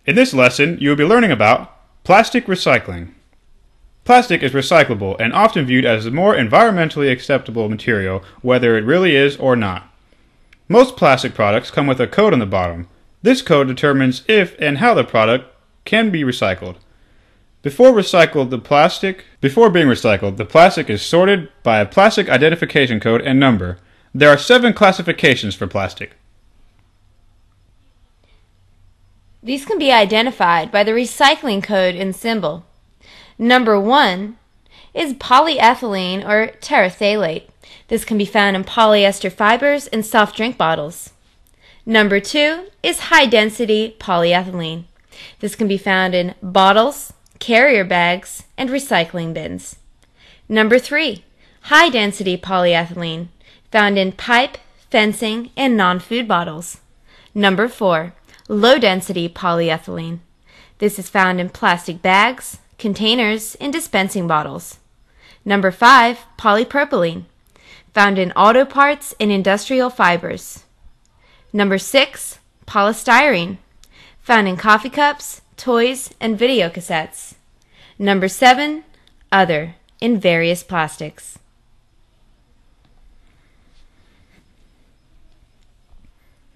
In this lesson, you will be learning about plastic recycling. Plastic is recyclable and often viewed as a more environmentally acceptable material, whether it really is or not. Most plastic products come with a code on the bottom. This code determines if and how the product can be recycled. Before being recycled, the plastic is sorted by a plastic identification code and number. There are 7 classifications for plastic. These can be identified by the recycling code and symbol. Number 1 is polyethylene or terephthalate. This can be found in polyester fibers and soft drink bottles. Number 2 is high-density polyethylene. This can be found in bottles, carrier bags, and recycling bins. Number 3, high-density polyethylene, found in pipe, fencing, and non-food bottles. Number 4, low-density polyethylene. This is found in plastic bags, containers, and dispensing bottles. Number 5, polypropylene, found in auto parts and industrial fibers. Number 6, polystyrene, found in coffee cups, toys, and video cassettes. Number 7, other, in various plastics.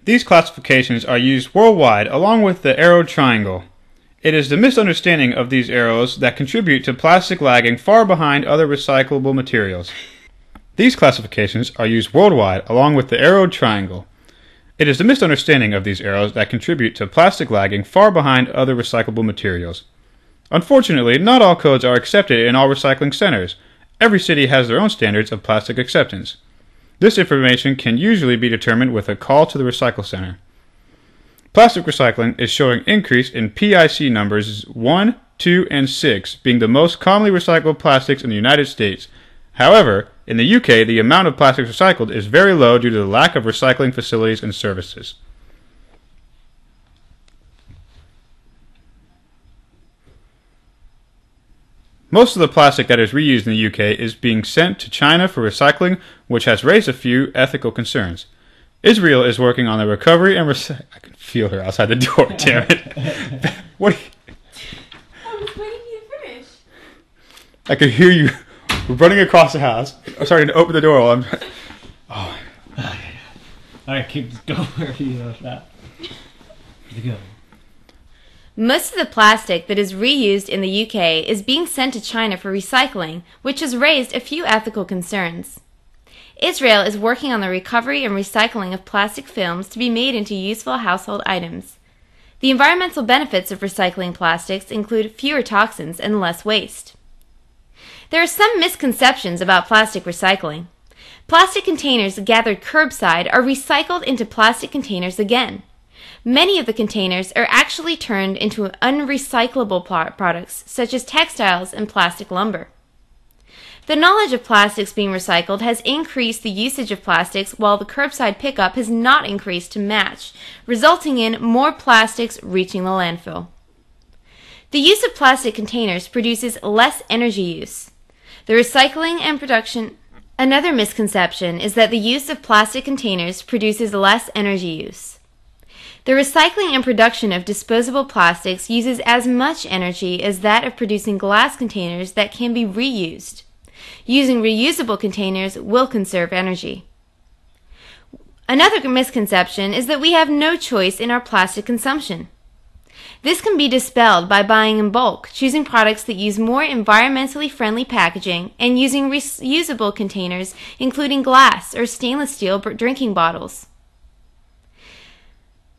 These classifications are used worldwide along with the arrow triangle. It is the misunderstanding of these arrows that contribute to plastic lagging far behind other recyclable materials. These classifications are used worldwide along with the arrowed triangle. It is the misunderstanding of these arrows that contribute to plastic lagging far behind other recyclable materials. Unfortunately, not all codes are accepted in all recycling centers. Every city has their own standards of plastic acceptance. This information can usually be determined with a call to the recycle center. Plastic recycling is showing increase in PIC numbers 1, 2, and 6 being the most commonly recycled plastics in the United States. However, in the UK, the amount of plastics recycled is very low due to the lack of recycling facilities and services. Most of the plastic that is reused in the UK is being sent to China for recycling, which has raised a few ethical concerns. Israel is working on the recovery and I can feel her outside the door, damn it. What? I was waiting for you to finish. I could hear you running across the house. I'm starting to open the door while Oh. Alright, keep going wherever you know that. Go. Most of the plastic that is reused in the UK is being sent to China for recycling, which has raised a few ethical concerns. Israel is working on the recovery and recycling of plastic films to be made into useful household items. The environmental benefits of recycling plastics include fewer toxins and less waste. There are some misconceptions about plastic recycling. Plastic containers gathered curbside are recycled into plastic containers again. Many of the containers are actually turned into unrecyclable products, such as textiles and plastic lumber. The knowledge of plastics being recycled has increased the usage of plastics, while the curbside pickup has not increased to match, resulting in more plastics reaching the landfill. The use of plastic containers produces less energy use. The recycling and production. Another misconception is that the use of plastic containers produces less energy use. The recycling and production of disposable plastics uses as much energy as that of producing glass containers that can be reused. Using reusable containers will conserve energy. Another misconception is that we have no choice in our plastic consumption. This can be dispelled by buying in bulk, choosing products that use more environmentally friendly packaging, and using reusable containers, including glass or stainless steel drinking bottles.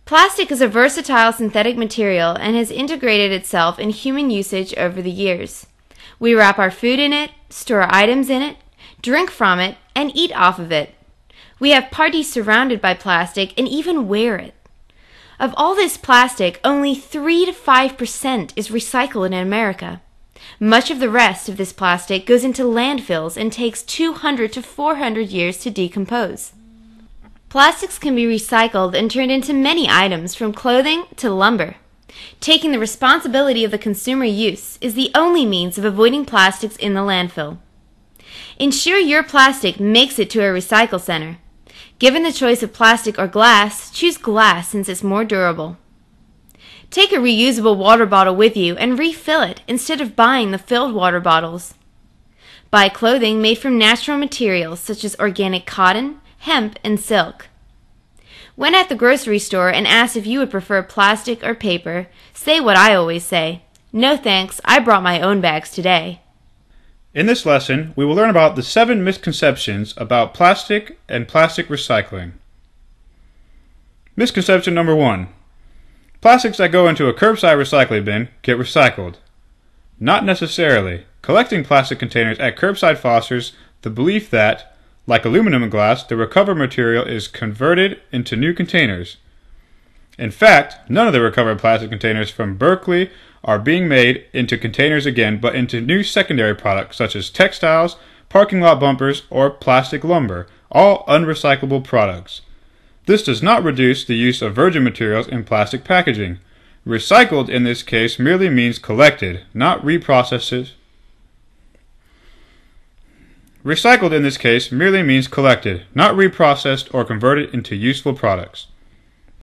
Plastic is a versatile synthetic material and has integrated itself in human usage over the years. We wrap our food in it, store items in it, drink from it, and eat off of it. We have parties surrounded by plastic and even wear it. Of all this plastic, only 3 to 5% is recycled in America. Much of the rest of this plastic goes into landfills and takes 200 to 400 years to decompose. Plastics can be recycled and turned into many items, from clothing to lumber. Taking the responsibility of the consumer use is the only means of avoiding plastics in the landfill. Ensure your plastic makes it to a recycle center. Given the choice of plastic or glass, choose glass since it's more durable. Take a reusable water bottle with you and refill it instead of buying the filled water bottles. Buy clothing made from natural materials such as organic cotton, hemp, and silk. When at the grocery store and asked if you would prefer plastic or paper, say what I always say: "No thanks, I brought my own bags today." In this lesson, we will learn about the 7 misconceptions about plastic and plastic recycling. Misconception number 1. Plastics that go into a curbside recycling bin get recycled. Not necessarily. Collecting plastic containers at curbside fosters the belief that, like aluminum and glass, the recovered material is converted into new containers. In fact, none of the recovered plastic containers from Berkeley are being made into containers again, but into new secondary products such as textiles, parking lot bumpers, or plastic lumber, all unrecyclable products. This does not reduce the use of virgin materials in plastic packaging. Recycled in this case merely means collected, not reprocessed. Recycled in this case merely means collected, not reprocessed or converted into useful products.